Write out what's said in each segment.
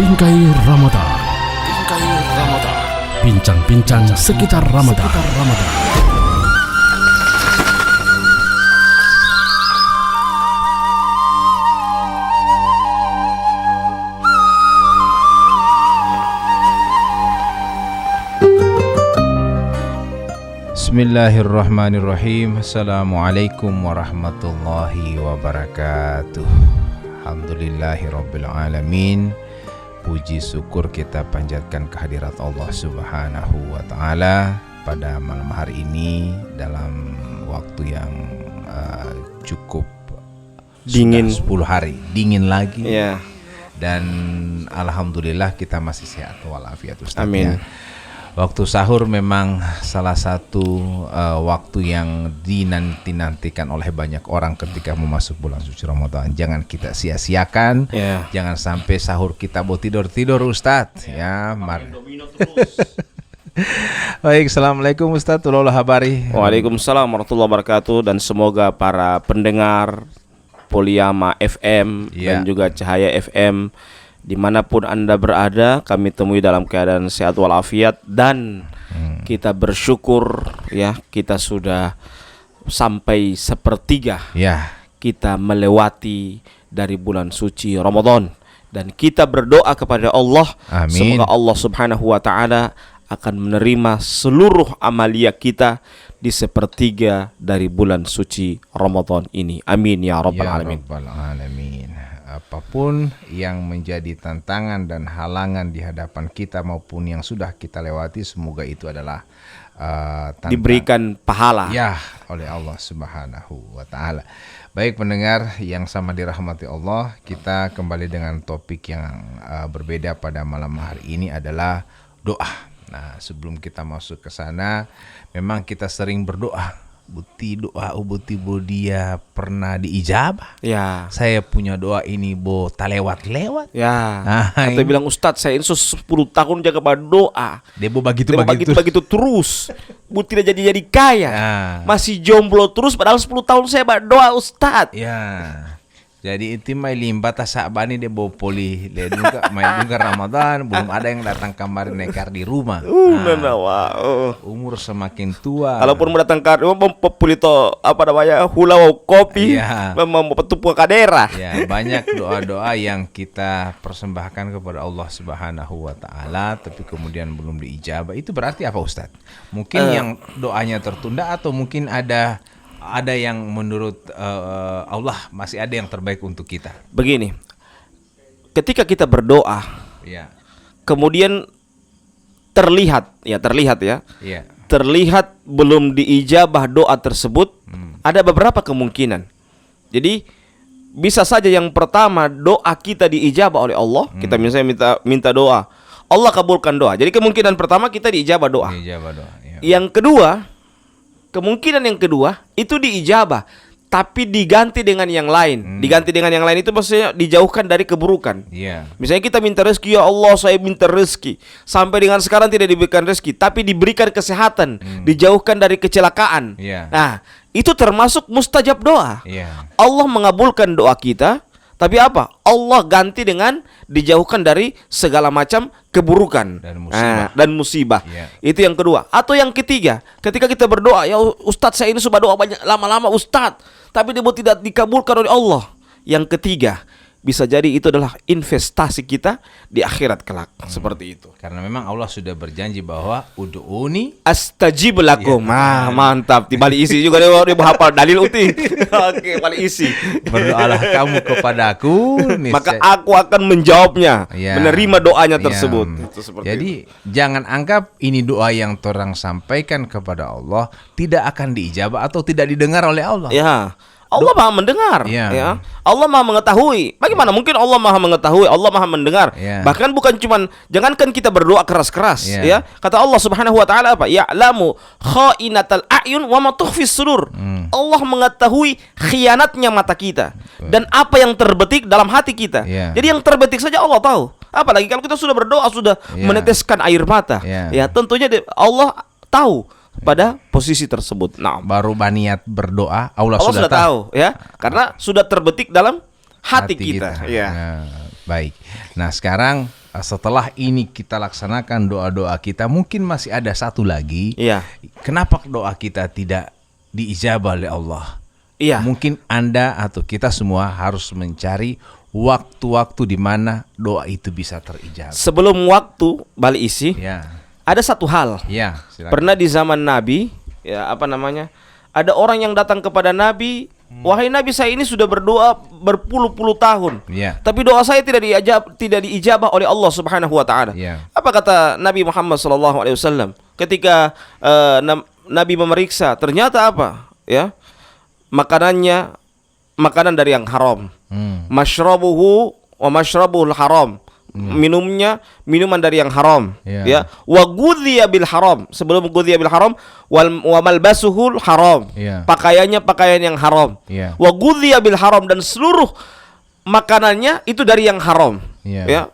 Bingkai Ramadan. Bingkai Ramadan. Bincang-bincang sekitar Ramadan. Bismillahirrahmanirrahim. Assalamualaikum warahmatullahi wabarakatuh. Alhamdulillahirabbil alamin. Puji syukur kita panjatkan kehadirat Allah Subhanahu wa taala pada malam hari ini dalam waktu yang cukup dingin, 10 hari dingin lagi. Ya. Dan alhamdulillah kita masih sehat walafiat Ustaz. Amin. Ya. Waktu sahur memang salah satu waktu yang dinanti-nantikan oleh banyak orang ketika memasuki bulan suci Ramadan. Jangan kita sia-siakan. Yeah. Jangan sampai sahur kita mau tidur-tidur Ustadz. Ya, Baik, assalamualaikum Ustadz. Tolonglah habari. Waalaikumsalam warahmatullahi wabarakatuh. Dan semoga para pendengar Poliama FM dan juga Cahaya FM dimanapun Anda berada, kami temui dalam keadaan sehat walafiat dan kita bersyukur ya, kita sudah sampai sepertiga kita melewati dari bulan suci Ramadan, dan kita berdoa kepada Allah. Amin. Semoga Allah Subhanahu wa taala akan menerima seluruh amalia kita di sepertiga dari bulan suci Ramadan ini. Amin ya rabbal alamin. Apapun yang menjadi tantangan dan halangan di hadapan kita maupun yang sudah kita lewati, semoga itu adalah diberikan pahala oleh Allah Subhanahu wa taala. Baik pendengar yang sama dirahmati Allah, kita kembali dengan topik yang berbeda pada malam hari ini adalah doa. Nah, sebelum kita masuk ke sana, memang kita sering berdoa. Buti doa buti dia pernah diijabah. Ya. Saya punya doa ini tak lewat-lewat. Ya. Atau bilang Ustadz, saya ini 10 tahun jaga doa. Dia begitu terus. Bu tidak jadi kaya. Ya. Masih jomblo terus padahal 10 tahun saya berdoa Ustadz. Ya. Jadi itu mai limba tasabani dia bawa poli juga mai juga Ramadan belum ada yang datang kemarin nekar di rumah. Umur semakin tua. Kalaupun datang ke rumah puli to hulau kopi, mempetupu kadera. Ya, banyak doa-doa yang kita persembahkan kepada Allah Subhanahu wa taala tapi kemudian belum diijabah. Itu berarti apa Ustadz? Mungkin yang doanya tertunda atau mungkin ada yang menurut Allah masih ada yang terbaik untuk kita. Begini, ketika kita berdoa, kemudian terlihat belum diijabah doa tersebut, ada beberapa kemungkinan. Jadi bisa saja yang pertama doa kita diijabah oleh Allah, kita misalnya minta doa, Allah kabulkan doa. Jadi kemungkinan pertama kita diijabah doa. Kemungkinan yang kedua itu diijabah tapi diganti dengan yang lain. Diganti dengan yang lain itu maksudnya dijauhkan dari keburukan. Misalnya kita minta rezeki, ya Allah saya minta rezeki, sampai dengan sekarang tidak diberikan rezeki tapi diberikan kesehatan, dijauhkan dari kecelakaan. Nah, itu termasuk mustajab doa. Allah mengabulkan doa kita, tapi apa? Allah ganti dengan dijauhkan dari segala macam keburukan dan musibah. Itu yang kedua. Atau yang ketiga, ketika kita berdoa, ya Ustadz saya ini sudah doa banyak lama-lama Ustadz, tapi dia tidak dikabulkan oleh Allah. Yang ketiga, bisa jadi itu adalah investasi kita di akhirat kelak. Seperti itu. Karena memang Allah sudah berjanji bahwa ud'uni astajib lakum. Mantap. Dibalik isi juga dia hafal dalil uti. Oke, balik isi. Berdoalah kamu kepadaku, maka aku akan menjawabnya, menerima doanya tersebut. Jadi jangan anggap ini doa yang orang sampaikan kepada Allah tidak akan diijabah atau tidak didengar oleh Allah. Allah maha mendengar, Allah maha mengetahui. Bagaimana mungkin Allah maha mengetahui, Allah maha mendengar. Bahkan bukan cuman, jangankan kita berdoa keras-keras, kata Allah Subhanahu wa taala apa? Ya'lamu kha'inatal a'yun wa ma tukhfis sudur. Allah mengetahui khianatnya mata kita dan apa yang terbetik dalam hati kita. Jadi yang terbetik saja Allah tahu. Apalagi kalau kita sudah berdoa, sudah meneteskan air mata. Tentunya Allah tahu pada posisi tersebut. Nah, baru berniat berdoa, Allah sudah tahu ya, karena sudah terbetik dalam hati kita. Baik. Nah, sekarang setelah ini kita laksanakan doa-doa kita, mungkin masih ada satu lagi. Iya. Kenapa doa kita tidak diijabah oleh Allah? Iya. Mungkin Anda atau kita semua harus mencari waktu-waktu di mana doa itu bisa terijabah. Sebelum waktu balik isi, Ya. ada satu hal. Ya, silakan. Pernah di zaman Nabi, ya apa namanya? Ada orang yang datang kepada Nabi, wahai Nabi, saya ini sudah berdoa berpuluh-puluh tahun, Ya. tapi doa saya tidak diijabah oleh Allah Subhanahu wa taala. Ya. Apa kata Nabi Muhammad SAW ketika Nabi memeriksa, ternyata apa? Ya. Makanan dari yang haram. Mashrabuhu wa mashrabuhul haram. Minuman dari yang haram, ya. Wa ghudhiya bil haram. Sebelum ghudhiya bil haram, wa malbasuhul haram. Pakaiannya pakaian yang haram. Wa ghudhiya bil haram, dan seluruh makanannya itu dari yang haram. Ya.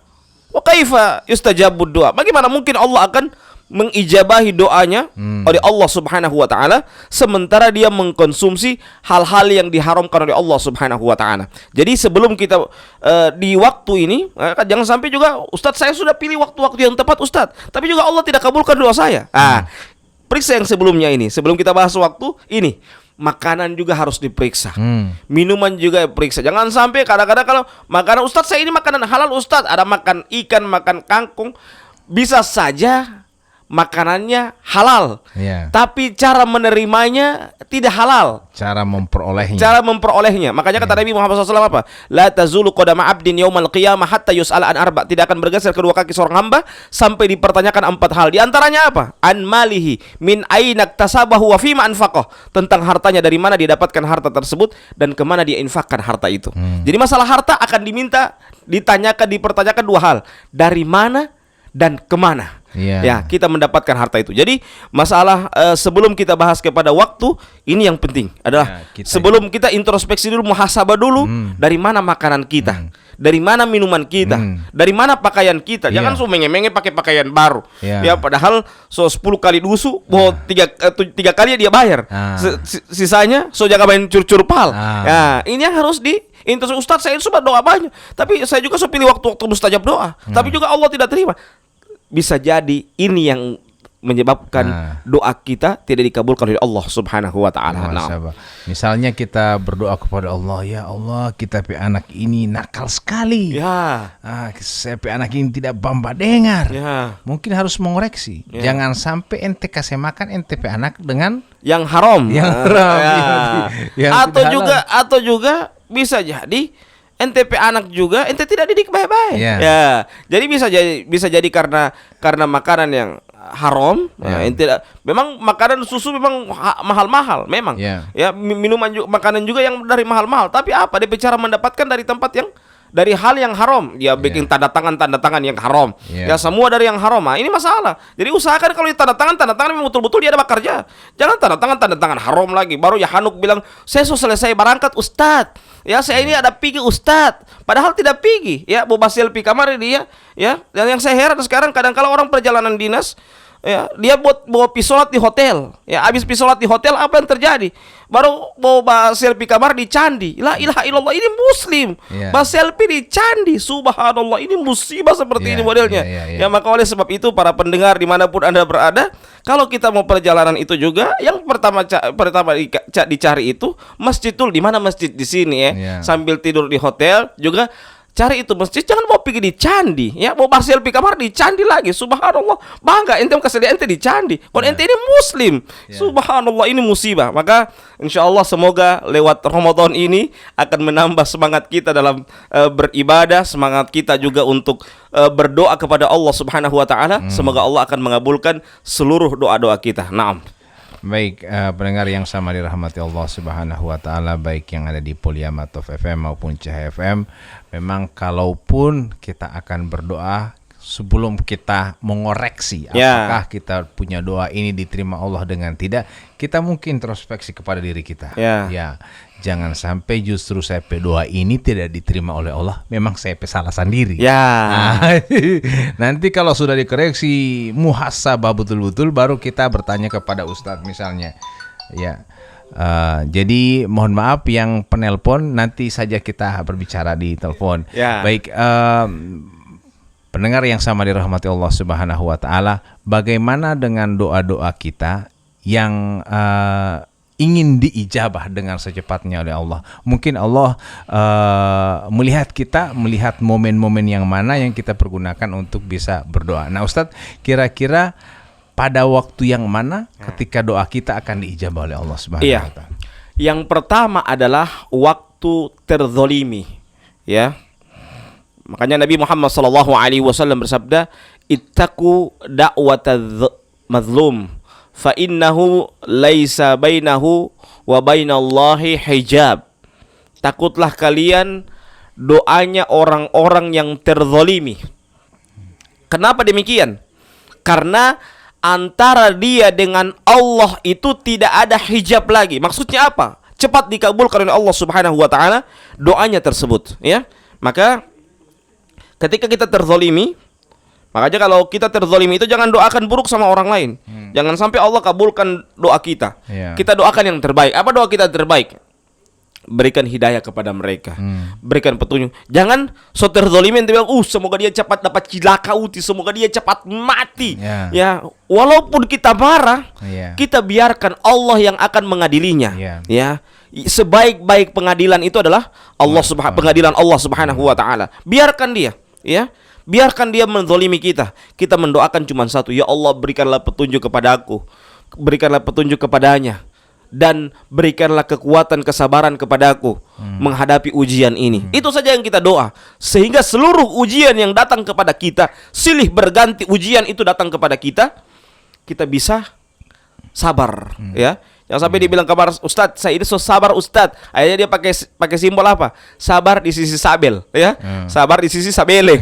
Wa kaifa yustajabu doa? Bagaimana mungkin Allah akan mengijabahi doanya oleh Allah Subhanahu wa taala sementara dia mengkonsumsi hal-hal yang diharamkan oleh Allah Subhanahu wa taala. Jadi sebelum kita di waktu ini, jangan sampai juga Ustadz saya sudah pilih waktu-waktu yang tepat Ustadz, tapi juga Allah tidak kabulkan doa saya. Periksa yang sebelumnya ini. Sebelum kita bahas waktu ini, makanan juga harus diperiksa. Minuman juga diperiksa. Jangan sampai kadang-kadang kalau makanan Ustadz saya ini makanan halal Ustadz, ada makan ikan, makan kangkung, bisa saja makanannya halal, tapi cara menerimanya tidak halal. Cara memperolehnya. Makanya kata Nabi Muhammad SAW apa? La tazulu qadama abdin yaumal qiyamah hatta yus'ala an arba. Tidak akan bergeser kedua kaki seorang hamba sampai dipertanyakan 4 hal. Di antaranya apa? An malihi, min aina iktasabahu wa fima anfaqah. Tentang hartanya, dari mana dia dapatkan harta tersebut dan kemana dia infakkan harta itu. Jadi masalah harta akan dipertanyakan 2 hal. Dari mana dan kemana? Ya, kita mendapatkan harta itu. Jadi masalah sebelum kita bahas kepada waktu, ini yang penting adalah sebelum kita introspeksi dulu, muhasabah dulu, dari mana makanan kita, dari mana minuman kita, dari mana pakaian kita. Jangan menge-menge pakai pakaian baru. Ya, padahal 10 kali dusu, bahwa 3 kali dia bayar. Sisanya jaga main curcur pal. Ya, ini yang harus Ustadz saya sudah doa banyak, tapi saya juga pilih waktu-waktu mustajab doa, tapi juga Allah tidak terima. Bisa jadi ini yang menyebabkan doa kita tidak dikabulkan oleh Allah Subhanahu wa taala. Misalnya kita berdoa kepada Allah, ya Allah, kita anak ini nakal sekali. Saya anak ini tidak bamba dengar. Mungkin harus mengoreksi. Jangan sampai ente kasih makan ente anak dengan yang haram. Yang atau juga bisa jadi NTP anak juga ente tidak didik baik-baik. Ya. Jadi bisa jadi karena makanan yang haram, ente memang makanan susu memang mahal-mahal memang. Ya, minuman juga, makanan juga yang dari mahal-mahal, tapi apa dia bicara mendapatkan dari tempat yang dari hal yang haram, dia bikin tanda tangan yang haram. Ya, semua dari yang haram. Ini masalah. Jadi usahakan kalau tanda tangan memang betul-betul dia ada bekerja. Jangan tanda tangan haram lagi. Baru ya Hanuk bilang, "Saya sudah selesai berangkat, Ustadz. Ya, saya ini ada pergi Ustadz." Padahal tidak pergi. Ya, bawa selfie kamar dia. Ya, dan yang saya heran sekarang kadang-kala orang perjalanan dinas, ya, dia bawa pisolat di hotel. Ya, habis pisolat di hotel apa yang terjadi? Baru bawa selfie kamar di candi. La ilaha illallah, ini muslim. Bawa selfie di candi. Subhanallah, ini musibah seperti ini modelnya. Ya, maka oleh sebab itu para pendengar dimanapun Anda berada, kalau kita mau perjalanan itu juga, yang pertama dicari itu masjidul, di mana masjid di sini ya. Sambil tidur di hotel juga cari itu masjid, jangan mau pergi di candi, ya, mau selfie kamar di candi lagi. Subhanallah, bangga ente kasih ente di candi. Kalau ente ini muslim, subhanallah, ini musibah. Maka insyaallah semoga lewat Ramadan ini akan menambah semangat kita dalam beribadah, semangat kita juga untuk berdoa kepada Allah Subhanahu wa taala. Semoga Allah akan mengabulkan seluruh doa-doa kita. Naam. Baik, pendengar yang sama dirahmati Allah Subhanahu wa taala, baik yang ada di Poliamatov FM maupun Cahaya FM, memang kalaupun kita akan berdoa, sebelum kita mengoreksi apakah kita punya doa ini diterima Allah dengan tidak, kita mungkin introspeksi kepada diri kita. Ya, jangan sampai justru saya doa ini tidak diterima oleh Allah, memang saya salah sendiri. Nanti kalau sudah dikoreksi, muhasabah betul-betul, baru kita bertanya kepada Ustadz misalnya. Ya. Jadi mohon maaf yang penelpon, nanti saja kita berbicara di telepon. Baik, Pendengar yang sama dirahmati Allah Subhanahu wa taala, bagaimana dengan doa-doa kita yang ingin diijabah dengan secepatnya oleh Allah? Mungkin Allah melihat momen-momen yang mana yang kita pergunakan untuk bisa berdoa. Nah, Ustadz, kira-kira pada waktu yang mana ketika doa kita akan diijabah oleh Allah Subhanahu wa taala? Yang pertama adalah waktu terzolimi, ya. Makanya Nabi Muhammad SAW bersabda, "Ittaqu da'watadz mazlum, fa innahu laisa bainahu wa bainallahi hijab." Takutlah kalian doanya orang-orang yang terzolimi. Kenapa demikian? Karena antara dia dengan Allah itu tidak ada hijab lagi. Maksudnya apa? Cepat dikabulkan oleh Allah Subhanahu wa taala doanya tersebut, ya. Maka ketika kita terzolimi, makanya kalau kita terzolimi itu jangan doakan buruk sama orang lain. Jangan sampai Allah kabulkan doa kita. Kita doakan yang terbaik. Apa doa kita terbaik? Berikan hidayah kepada mereka, berikan petunjuk. Jangan so terzolimin bilang, semoga dia cepat dapat cilaka uti, semoga dia cepat mati. Ya, walaupun kita marah, kita biarkan Allah yang akan mengadilinya. Ya, sebaik-baik pengadilan itu adalah pengadilan Allah Subhanahu wa taala. Biarkan dia, ya. Biarkan dia menzolimi kita. Kita mendoakan cuma satu, ya Allah, berikanlah petunjuk kepada aku, berikanlah petunjuk kepadanya, dan berikanlah kekuatan kesabaran kepadaku menghadapi ujian ini. Itu saja yang kita doa, sehingga seluruh ujian yang datang kepada kita, silih berganti ujian itu datang kepada kita, kita bisa sabar, ya. Yang sampai dibilang kabar, Ustadz, saya ini so sabar Ustadz. Akhirnya dia pakai simbol apa? Sabar di sisi sabel, ya. Sabar di sisi sabele.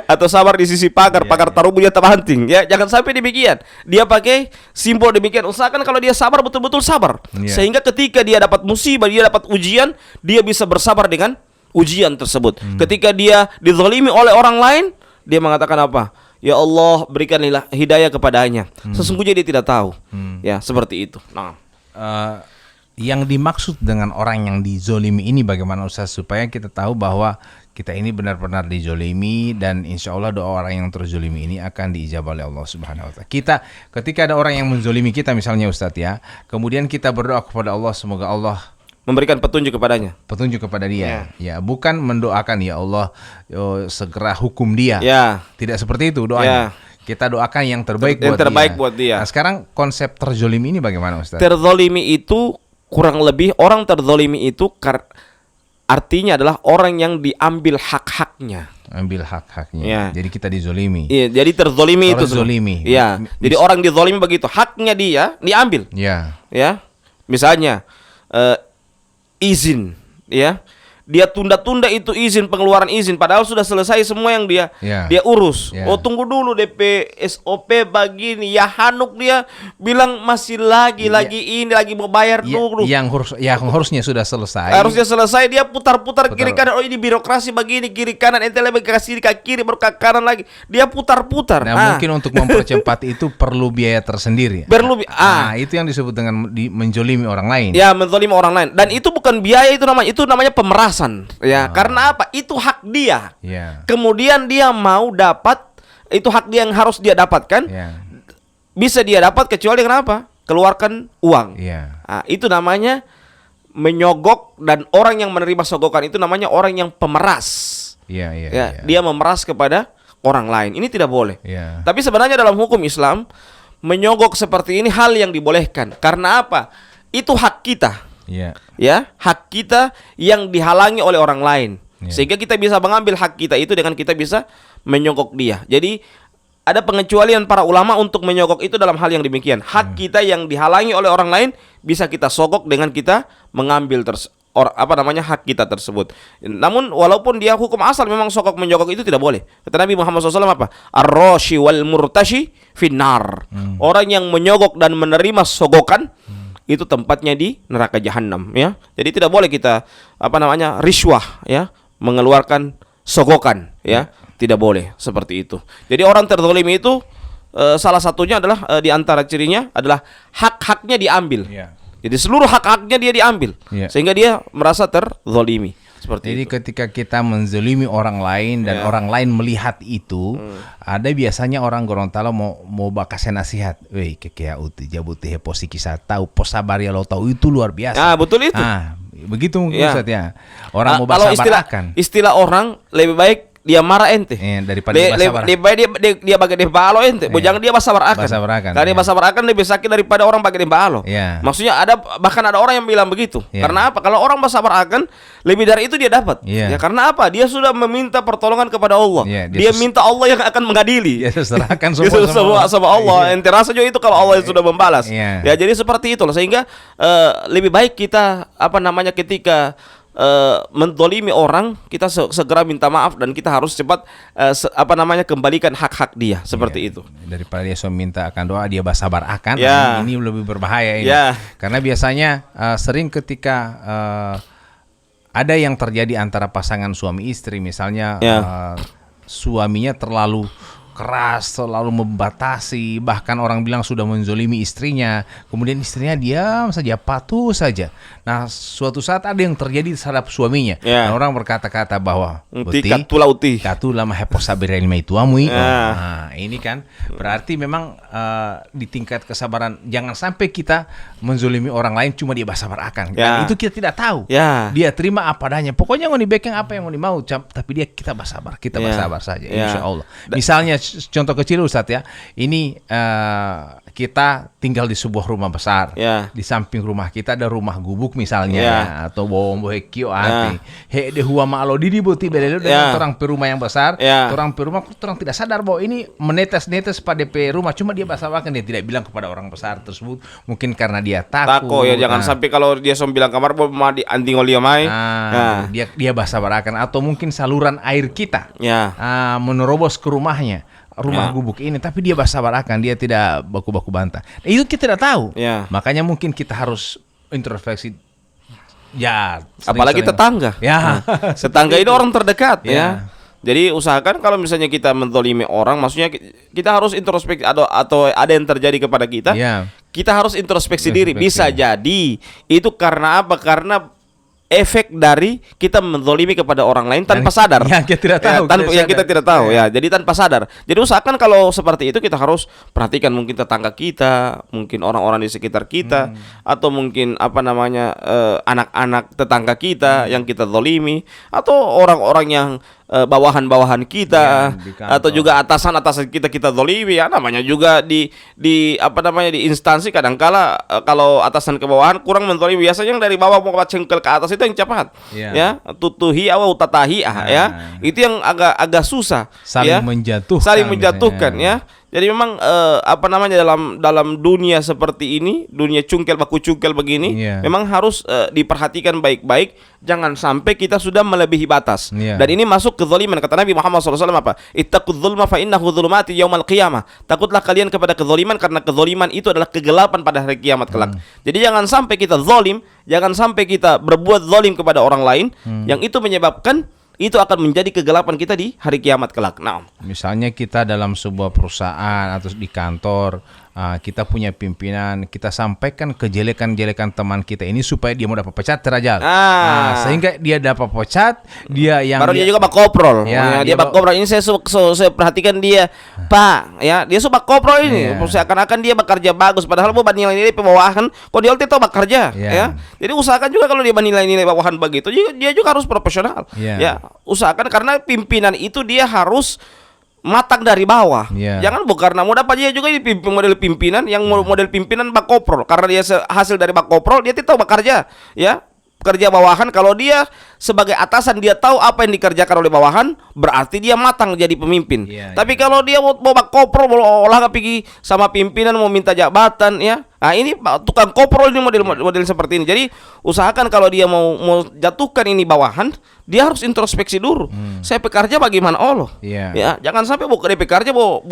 Atau sabar di sisi pagar tarubu dia terbanting, ya. Jangan sampai demikian. Dia pakai simbol demikian. Usahakan kalau dia sabar, betul-betul sabar. Sehingga ketika dia dapat musibah, dia dapat ujian, dia bisa bersabar dengan ujian tersebut. Ketika dia dizalimi oleh orang lain, dia mengatakan apa? Ya Allah, berikanlah hidayah kepadanya. Sesungguhnya dia tidak tahu. Ya, seperti itu. Nah, yang dimaksud dengan orang yang dizolimi ini bagaimana, Ustaz, supaya kita tahu bahwa kita ini benar-benar dizolimi, dan insya Allah doa orang yang terzolimi ini akan diijabah oleh Allah Subhanahu wa taala. Ketika ada orang yang menzolimi kita misalnya, Ustaz, ya, kemudian kita berdoa kepada Allah, semoga Allah memberikan petunjuk kepadanya, petunjuk kepada dia, ya, bukan mendoakan ya Allah segera hukum dia, tidak seperti itu doanya. Kita doakan yang terbaik buat dia. Nah, sekarang konsep terzolimi ini bagaimana, Ustaz? Terzolimi itu kurang lebih, orang terzolimi itu artinya adalah orang yang diambil hak-haknya. Ambil hak-haknya. Jadi kita dizolimi. Iya, jadi terzolimi itu. Iya. Jadi orang dizolimi begitu, haknya dia diambil. Ya. Misalnya izin, ya, dia tunda-tunda itu izin, pengeluaran izin, padahal sudah selesai semua yang dia urus. Tunggu dulu DP SOP begini, ya Hanuk dia bilang masih lagi mau bayar dulu. Yang harusnya sudah selesai. Harusnya selesai, dia putar-putar kiri kanan. Ini birokrasi begini, kiri kanan, ente lebih kasih ke kiri baru ke kanan lagi. Dia putar-putar. Nah, mungkin untuk mempercepat itu perlu biaya tersendiri. Itu yang disebut dengan menzolimi orang lain. Ya, menzolimi orang lain. Dan itu bukan biaya, itu namanya pemerasan. Ya, karena apa? Itu hak dia. Kemudian dia mau dapat, itu hak dia yang harus dia dapatkan. Bisa dia dapat kecuali kenapa? Keluarkan uang. Itu namanya menyogok, dan orang yang menerima sogokan itu namanya orang yang pemeras. Dia memeras kepada orang lain. Ini tidak boleh. Tapi sebenarnya dalam hukum Islam, menyogok seperti ini hal yang dibolehkan. Karena apa? Itu hak kita. Ya, hak kita yang dihalangi oleh orang lain. Sehingga kita bisa mengambil hak kita itu dengan kita bisa menyogok dia. Jadi ada pengecualian para ulama untuk menyogok itu dalam hal yang demikian. Hak kita yang dihalangi oleh orang lain bisa kita sogok dengan kita mengambil hak kita tersebut. Namun walaupun dia hukum asal memang sogok menyogok itu tidak boleh. Kata Nabi Muhammad SAW apa? Ar-rashi wal murtashi finnar. Orang yang menyogok dan menerima sogokan itu tempatnya di neraka jahanam, ya. Jadi tidak boleh kita riswah, ya, mengeluarkan sogokan, ya. Tidak boleh seperti itu. Jadi orang terzalimi itu salah satunya adalah di antara cirinya adalah hak-haknya diambil. Jadi seluruh hak-haknya dia diambil, sehingga dia merasa terzalimi. Jadi ketika kita menzalimi orang lain dan orang lain melihat itu, ada biasanya orang Gorontalo mau bakasih nasihat. Weh, kekea uti jabuti heposi kisah tahu posabar ya lo tahu itu luar biasa. Ah, betul itu. Begitu mungkin Ustaz ya. Orang mau basah-barakan. Istilah orang lebih baik dia marah ente daripada dia bagai dia balo ente. Jangan dia basah-barakan. Karena dia basah-barakan lebih sakit daripada orang bagai dia balo. Maksudnya bahkan ada orang yang bilang begitu. Karena apa? Kalau orang basah-barakan lebih dari itu dia dapat. Ya karena apa? Dia sudah meminta pertolongan kepada Allah. Dia minta Allah yang akan mengadili. Dia serahkan semua sama Allah. Ente rasa juga itu kalau Allah yang sudah membalas. Ya jadi seperti itulah, sehingga lebih baik kita ketika mendolimi orang, kita segera minta maaf dan kita harus cepat kembalikan hak-hak dia seperti itu. Daripada dia minta akan doa dia sabar akan, ini lebih berbahaya ini. Karena biasanya sering ketika ada yang terjadi antara pasangan suami istri, misalnya suaminya terlalu keras, selalu membatasi, bahkan orang bilang sudah menzolimi istrinya, kemudian istrinya diam saja, patuh saja. Nah, suatu saat ada yang terjadi terhadap suaminya, dan orang berkata-kata bahwa katulah maheposabir ilmu itu amui. Nah, ini kan berarti memang di tingkat kesabaran, jangan sampai kita menzolimi orang lain cuma dia basah-barakan. Itu kita tidak tahu. Dia terima apa adanya. Pokoknya mau dibekeng apa yang mau dimau, tapi kita basabar saja, insya Allah. Misalnya contoh kecil Ustadz ya, ini kita tinggal di sebuah rumah besar, di samping rumah kita ada rumah gubuk misalnya, atau bawang hekio ati, de huwa malo didi boti belelo dengan orang perumah yang besar, orang perumah orang tidak sadar bahwa ini menetes-netes pada rumah, cuma dia basah-basahkan, dia tidak bilang kepada orang besar tersebut, mungkin karena dia takut. Jangan sampai kalau dia bilang kamar mau di anting oli mai, dia basah-basahkan, atau mungkin saluran air kita menerobos ke rumahnya, rumah gubuk ini, tapi dia basah-barakan, dia tidak baku-baku bantah. Itu kita tidak tahu. Makanya mungkin kita harus introspeksi. Apalagi tetangga. Tetangga ini orang terdekat Jadi usahakan kalau misalnya kita menzalimi orang, maksudnya kita harus introspeksi atau ada yang terjadi kepada kita. Kita harus introspeksi diri. Bisa jadi itu karena apa? Karena efek dari kita menzalimi kepada orang lain tanpa sadar. Yang kita tidak tahu. Kita tidak tahu jadi tanpa sadar. Jadi usahakan kalau seperti itu kita harus perhatikan mungkin tetangga kita, mungkin orang-orang di sekitar kita, atau mungkin anak-anak tetangga kita yang kita zalimi, atau orang-orang yang bawahan-bawahan kita, atau juga atasan-atasan kita zalimi. Namanya juga di instansi kadangkala kalau atasan ke bawahan kurang menzalimi, biasanya yang dari bawah mau cengkel ke atas itu yang cepat tutuhi atau tatahi itu yang agak susah, saling menjatuhkan Jadi memang dalam dunia seperti ini, dunia baku cungkel begini, memang harus diperhatikan baik-baik, jangan sampai kita sudah melebihi batas. Dan ini masuk kezaliman. Kata Nabi Muhammad SAW apa? Ittaqudz zulma fa innahu dzulumati yaumal qiyamah. Takutlah kalian kepada kezaliman, karena kezaliman itu adalah kegelapan pada hari kiamat kelak. Jadi jangan sampai kita zalim, jangan sampai kita berbuat zalim kepada orang lain, yang itu menyebabkan itu akan menjadi kegelapan kita di hari kiamat kelak. Misalnya kita dalam sebuah perusahaan atau di kantor, kita punya pimpinan, kita sampaikan kejelekan-jelekan teman kita ini supaya dia mau dapat pecat terajal. Sehingga dia dapat pecat, dia juga bakoprol. Dia bakoprol ini saya perhatikan dia, Pak, dia suka bakoprol ini. Seakan-akan dia bekerja bagus, padahal buat nilai-nilai bawahan, kok dia tahu bekerja. Jadi usahakan juga kalau dia nilai-nilai bawahan begitu, dia juga harus profesional. Usahakan, karena pimpinan itu dia harus matang dari bawah. Jangan karena mau dapat dia juga model pimpinan yang model pimpinan bakoprol, karena dia hasil dari bakoprol dia tidak tahu bekerja kerja bawahan. Kalau dia sebagai atasan dia tahu apa yang dikerjakan oleh bawahan, berarti dia matang jadi pemimpin. Tapi kalau dia mau bakoprol, mau olah pergi sama pimpinan, mau minta jabatan ini tukang koprol ini model seperti ini. Jadi usahakan kalau dia mau jatuhkan ini bawahan, dia harus introspeksi dulu. Saya pekerja bagaimana Allah? Jangan sampai dia pekerja hemo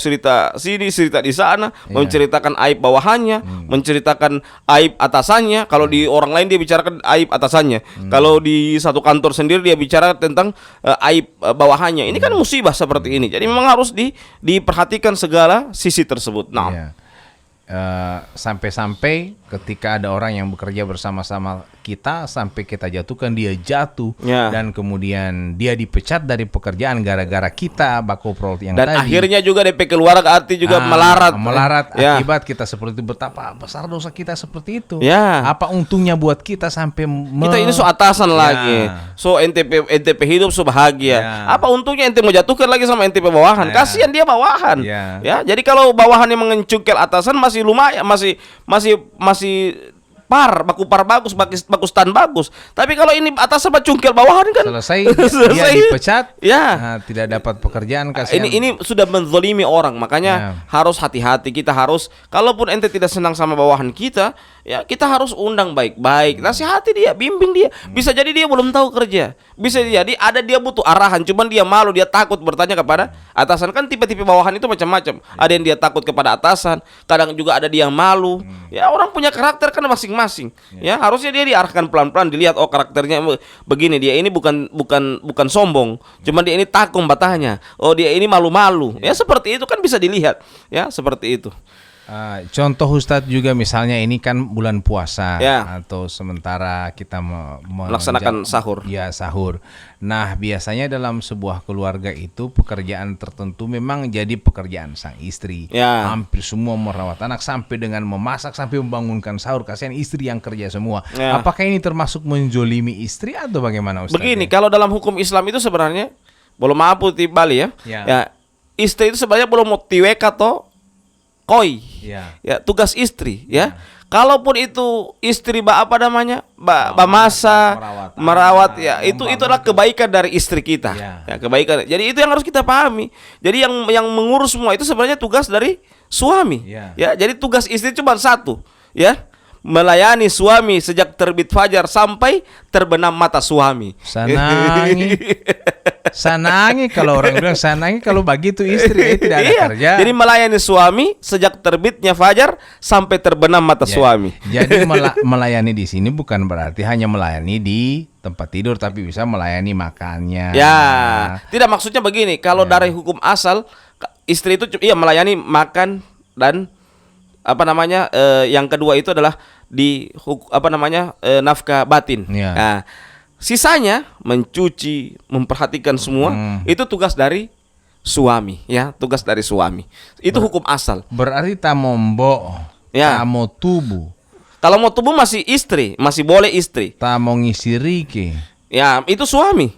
cerita sini, cerita di sana, menceritakan aib bawahannya, menceritakan aib atasannya. Kalau di orang lain dia bicarakan aib atasannya. Kalau di satu kantor sendiri dia bicara tentang aib bawahannya. Ini kan musibah seperti ini. Jadi memang harus diperhatikan segala sisi tersebut. Sampai-sampai ketika ada orang yang bekerja bersama-sama kita sampai kita jatuhkan dia jatuh Ya. dan kemudian dia dipecat dari pekerjaan gara-gara kita bakoprol yang Dan tadi. akhirnya juga DP keluar arti juga melarat. Ya. Akibat kita seperti itu, betapa besar dosa kita seperti itu. Ya. Apa untungnya buat kita sampai Kita ini so atasan lagi, so NTP hidup so bahagia. Ya. Apa untungnya ente mau jatuhkan lagi sama NTP bawahan? Ya. Kasihan dia bawahan. Ya. Ya, jadi kalau bawahan yang mengencungkel atasan masih lumayan, masih par bagus tan bagus. Tapi kalau ini atasan cungkel bawahan kan selesai dia dipecat, ya. tidak dapat pekerjaan. Kasihan. Ini sudah menzolimi orang, makanya harus hati-hati. Kita harus, kalaupun ente tidak senang sama bawahan kita, ya kita harus undang baik-baik, nasihati dia, bimbing dia. Bisa jadi dia belum tahu kerja, bisa jadi ada dia butuh arahan, cuman dia malu, dia takut bertanya kepada atasan. Kan tipe-tipe bawahan itu macam-macam. Ada yang dia takut kepada atasan, kadang juga ada dia yang malu. Ya orang punya karakter kan masing-masing. Ya harusnya dia diarahkan pelan-pelan, dilihat oh karakternya begini, dia ini bukan sombong, cuman dia ini takung batahnya. Oh dia ini malu-malu. Ya seperti itu kan bisa dilihat. Ya seperti itu. Contoh Ustadz juga misalnya ini kan bulan puasa atau sementara kita melaksanakan sahur. Ya sahur. Nah biasanya dalam sebuah keluarga itu pekerjaan tertentu memang jadi pekerjaan sang istri. Hampir semua merawat anak sampai dengan memasak sampai membangunkan sahur. Kasihan istri yang kerja semua. Apakah ini termasuk menjolimi istri atau bagaimana Ustadz? Begini, kalau dalam hukum Islam itu sebenarnya belum mampu di Bali ya. Istri itu sebenarnya belum mau tiwek atau koi, ya tugas istri, ya. Kalaupun itu istri masak, merawat, ya itu adalah kebaikan dari istri kita, ya kebaikan. Jadi itu yang harus kita pahami. Jadi yang mengurus semua itu sebenarnya tugas dari suami, ya. Jadi tugas istri cuma satu, ya. Melayani suami sejak terbit fajar sampai terbenam mata suami. Sanangi kalau orang bilang sanangi kalau begitu istri tidak ada kerja. Jadi melayani suami sejak terbitnya fajar sampai terbenam mata suami. Jadi melayani di sini bukan berarti hanya melayani di tempat tidur, tapi bisa melayani makannya. Ya, tidak, maksudnya begini. Kalau dari hukum asal istri itu melayani makan dan yang kedua itu adalah nafkah batin. Nah, sisanya mencuci, memperhatikan semua itu tugas dari suami, ya, tugas dari suami. Itu hukum asal. Berarti tamombo, tamo tubuh. Kalau mau tubuh masih istri, masih boleh istri. Tamo ngisirike. Ya, itu suami.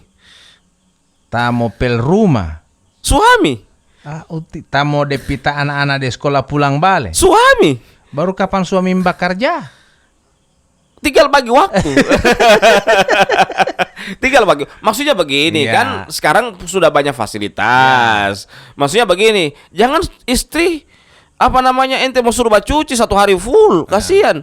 Tamo pel rumah. Suami. Tamo depita anak-anak di sekolah pulang balik. Suami. Baru kapan suami mbak kerja? Tinggal bagi waktu. Maksudnya begini, kan sekarang sudah banyak fasilitas. Maksudnya begini, jangan istri ente mau suruh cuci satu hari full, kasihan.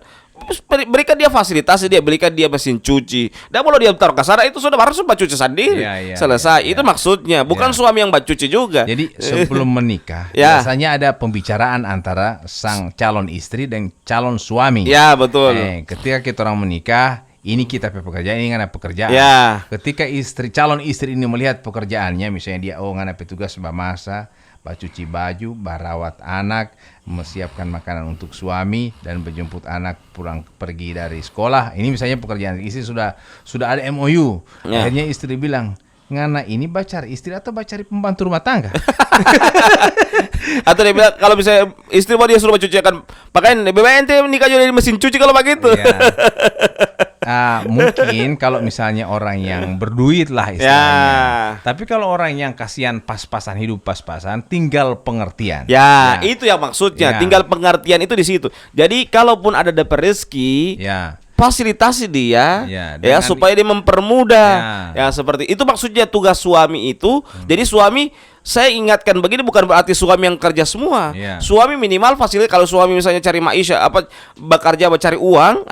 Berikan dia fasilitas, dia berikan dia mesin cuci. Dan kalau dia taruh ke sana itu sudah harus cuci sendiri. Selesai. Itu maksudnya, bukan suami yang cuci juga. Jadi sebelum menikah biasanya ada pembicaraan antara sang calon istri dan calon suami. Ya, betul. Ketika kita orang menikah, ini kita pekerjaan, ini ngana pekerjaan. Ketika calon istri ini melihat pekerjaannya, misalnya dia ngana petugas memasak, cuci baju, merawat anak, menyiapkan makanan untuk suami dan menjemput anak pulang pergi dari sekolah. Ini misalnya pekerjaan istri sudah ada MOU. Akhirnya istri bilang, ngana ini cari istri atau cari pembantu rumah tangga? Atau dia bilang kalau misalnya istri mau dia suruh cuci akan pakaian, lebih baik ente nikah jadi mesin cuci kalau begitu. Mungkin kalau misalnya orang yang berduit lah istilahnya. Tapi kalau orang yang kasihan pas-pasan hidup pas-pasan, tinggal pengertian. Itu yang maksudnya. Tinggal pengertian itu di situ. Jadi kalaupun ada dapat rezeki, fasilitasi dia, supaya dia mempermudah. Seperti itu maksudnya tugas suami itu. Jadi suami, saya ingatkan begini, bukan berarti suami yang kerja semua. Suami minimal fasilitas. Kalau suami misalnya cari maisha, bekerja cari uang,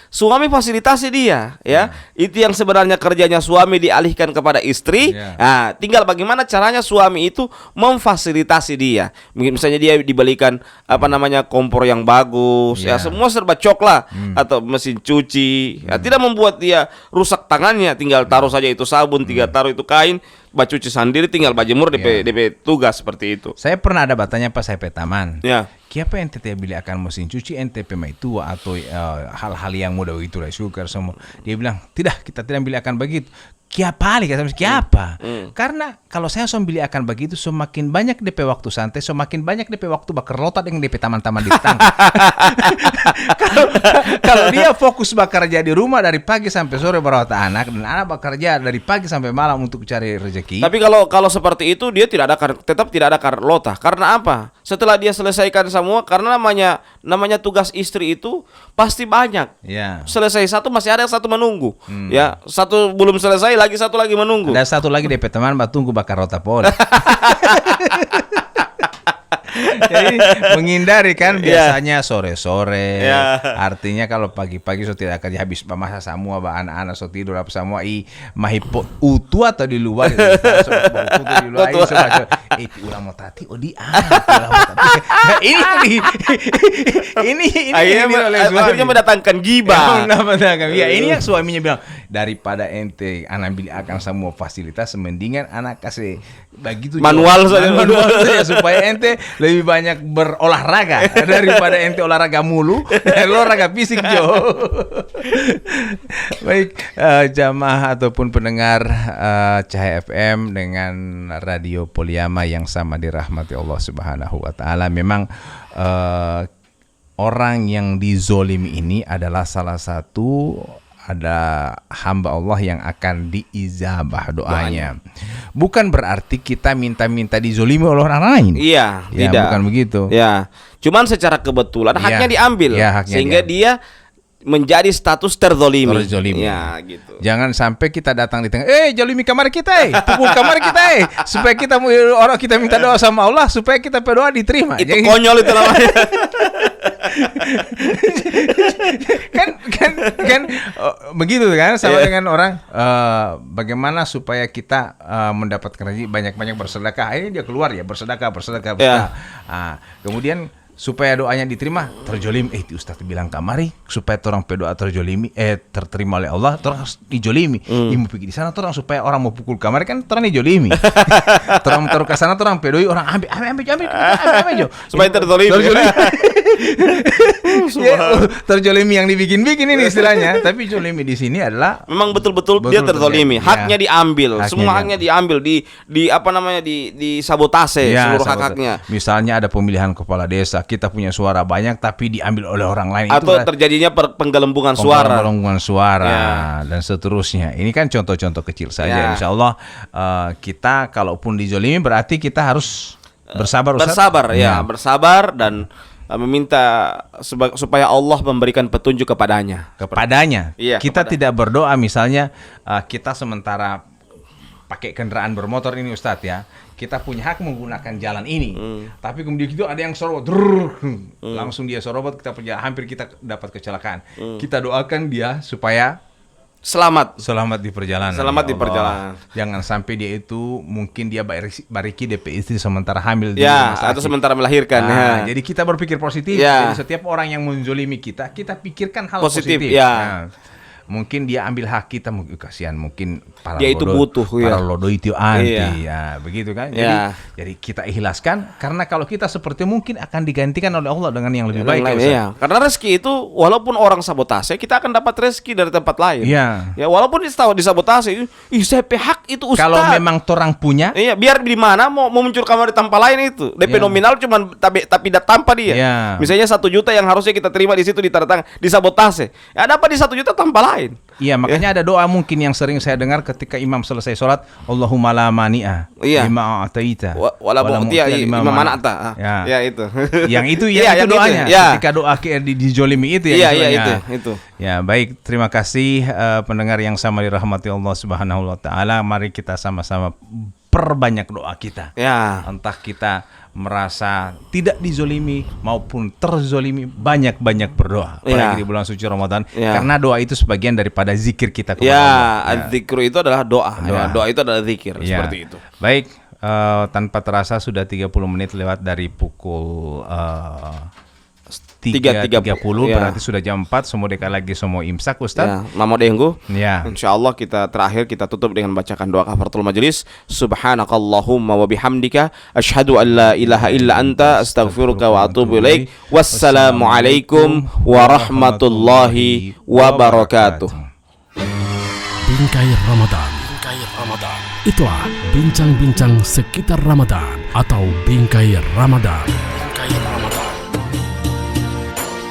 suami fasilitasi dia, Itu yang sebenarnya kerjanya suami dialihkan kepada istri. Tinggal bagaimana caranya suami itu memfasilitasi dia. Misalnya dia dibelikan kompor yang bagus, semua serba cok lah, atau mesin cuci, tidak membuat dia rusak tangannya. Tinggal taruh saja itu sabun, tinggal taruh itu kain. cuci sendiri, tinggal bajemur DP tugas seperti itu. Saya pernah ada bertanya pas saya taman. Ya. Kiapa ente beli akan mesin cuci ente pemai tua atau hal-hal yang mudah itu rice cooker semua. Dia bilang, tidak, kita tidak beli akan begitu. Kiapa Karena kalau saya beli akan begitu, semakin banyak DP waktu santai, semakin banyak DP waktu bakar lotat dengan DP taman-taman di tetangga. Kalau dia fokus bekerja di rumah dari pagi sampai sore merawat anak, dan anak bekerja dari pagi sampai malam untuk cari rezeki. Tapi kalau seperti itu dia tetap tidak ada karlota. Karena apa? Setelah dia selesaikan semua, karena namanya tugas istri itu pasti banyak. Ya. Selesai satu masih ada yang satu menunggu. Ya, satu belum selesai lagi satu lagi menunggu. Ada satu lagi DP teman tunggu bakar rota pol. Jadi menghindari kan biasanya sore-sore. Artinya kalau pagi-pagi so tidak kerja habis masa semua anak-anak so tidur apa semua mahipo utu atau di luar ulang mau tati ini akhirnya mendatangkan gibah. Ya ini yang suaminya bilang, daripada ente anak beli akan semua fasilitas, mendingan anak kasih begitu manual saja supaya ente lebih banyak berolahraga daripada ente olahraga mulu. Olahraga fisik Jo. Baik, jamaah ataupun pendengar Cahaya FM dengan Radio Poliama yang sama dirahmati Allah Subhanahu wa taala. Memang orang yang dizolimi ini adalah salah satu hamba Allah yang akan diijabah doanya. Bukan berarti kita minta-minta dizolimi oleh orang lain. Iya, ya, tidak. Bukan begitu. Ya, cuman secara kebetulan haknya diambil, sehingga dia menjadi status terzolimi. Ya, gitu. Jangan sampai kita datang di tengah, zolimi kamar kita, pukul kamar kita, supaya orang kita minta doa sama Allah supaya kita berdoa diterima. Itu konyol itu namanya. kan begitu kan sama dengan orang bagaimana supaya kita mendapatkan rezeki, banyak-banyak bersedekah. Ini dia keluar ya bersedekah. Kemudian supaya doanya diterima, terjolim. Ustaz bilang kamari supaya orang berdoa terjolimi, terterima oleh Allah, orang harus dijolimi. Ibu pergi di sana orang supaya orang mau pukul kamari kan orang dijolimi. Orang taruh ke sana orang pedoi, orang ambil Jo. Supaya terjolimi. Terjolimi yang dibikin-bikin ini istilahnya. Tapi jolimi di sini adalah memang betul-betul dia terzolimi. Haknya diambil, semua haknya diambil, di sabotase seluruh hak-haknya. Misalnya ada pemilihan kepala desa, kita punya suara banyak tapi diambil oleh orang lain. Atau terjadinya penggelembungan suara dan seterusnya. Ini kan contoh-contoh kecil saja. Insya Allah kita kalaupun dizolimi berarti kita harus bersabar. Bersabar dan meminta supaya Allah memberikan petunjuk kepadanya. Iya, kita tidak berdoa misalnya kita sementara pakai kendaraan bermotor ini Ustadz ya, kita punya hak menggunakan jalan ini, tapi kemudian itu ada yang sorobot, langsung dia sorobot, hampir kita dapat kecelakaan. Kita doakan dia supaya selamat di perjalanan. Jangan sampai dia itu mungkin dia bariki DP istri sementara hamil di rumah sakit, atau sementara melahirkan. Jadi kita berpikir positif. Jadi setiap orang yang menzolimi kita pikirkan hal positif. Mungkin dia ambil hak kita, kasihan mungkin para dia itu butuh para lodo itu anti begitu kan. Jadi kita ikhlaskan, karena kalau kita seperti mungkin akan digantikan oleh Allah dengan yang lebih baik. Karena rezeki itu walaupun orang sabotase, kita akan dapat rezeki dari tempat lain. Ya walaupun disabotase, saya hak itu Ustaz. Kalau memang orang punya, biar di mana mau muncul kamar di tanpa lain itu. DP nominal cuman tapi tanpa dia. Misalnya 1 juta yang harusnya kita terima di situ ditandatangani, disabotase. Dapat di 1 juta tanpa lain. Iya, makanya ada doa mungkin yang sering saya dengar ketika imam selesai sholat, Allahumma la mani'a lima a'taita wala mu'tiya lima mana'ta. Ya itu. Yang itu itu doanya. Ketika doa dijolimi itu itu. Ya, baik, terima kasih pendengar yang sama dirahmati Allah Subhanahu wa taala. Mari kita sama-sama perbanyak doa kita. Entah kita merasa tidak dizolimi maupun terzolimi, banyak-banyak berdoa apalagi di bulan suci Ramadan, karena doa itu sebagian daripada zikir kita kepada Allah. Zikir itu adalah doa. Doa itu adalah zikir, seperti itu. Baik, tanpa terasa sudah 30 menit lewat dari pukul 3 3.30 Ya. berarti sudah jam 4, semua dekat lagi semua imsak Ustaz. Ya, Mama Denggu. Ya. Insyaallah kita terakhir kita tutup dengan bacakan doa kafaratul majelis. Subhanakallahumma wa bihamdika asyhadu an la ilaha illa anta astaghfiruka wa atubu ilaik. Wassalamualaikum warahmatullahi wabarakatuh. Bingkai Ramadan. Itulah bincang-bincang sekitar Ramadan atau Bingkai Ramadan.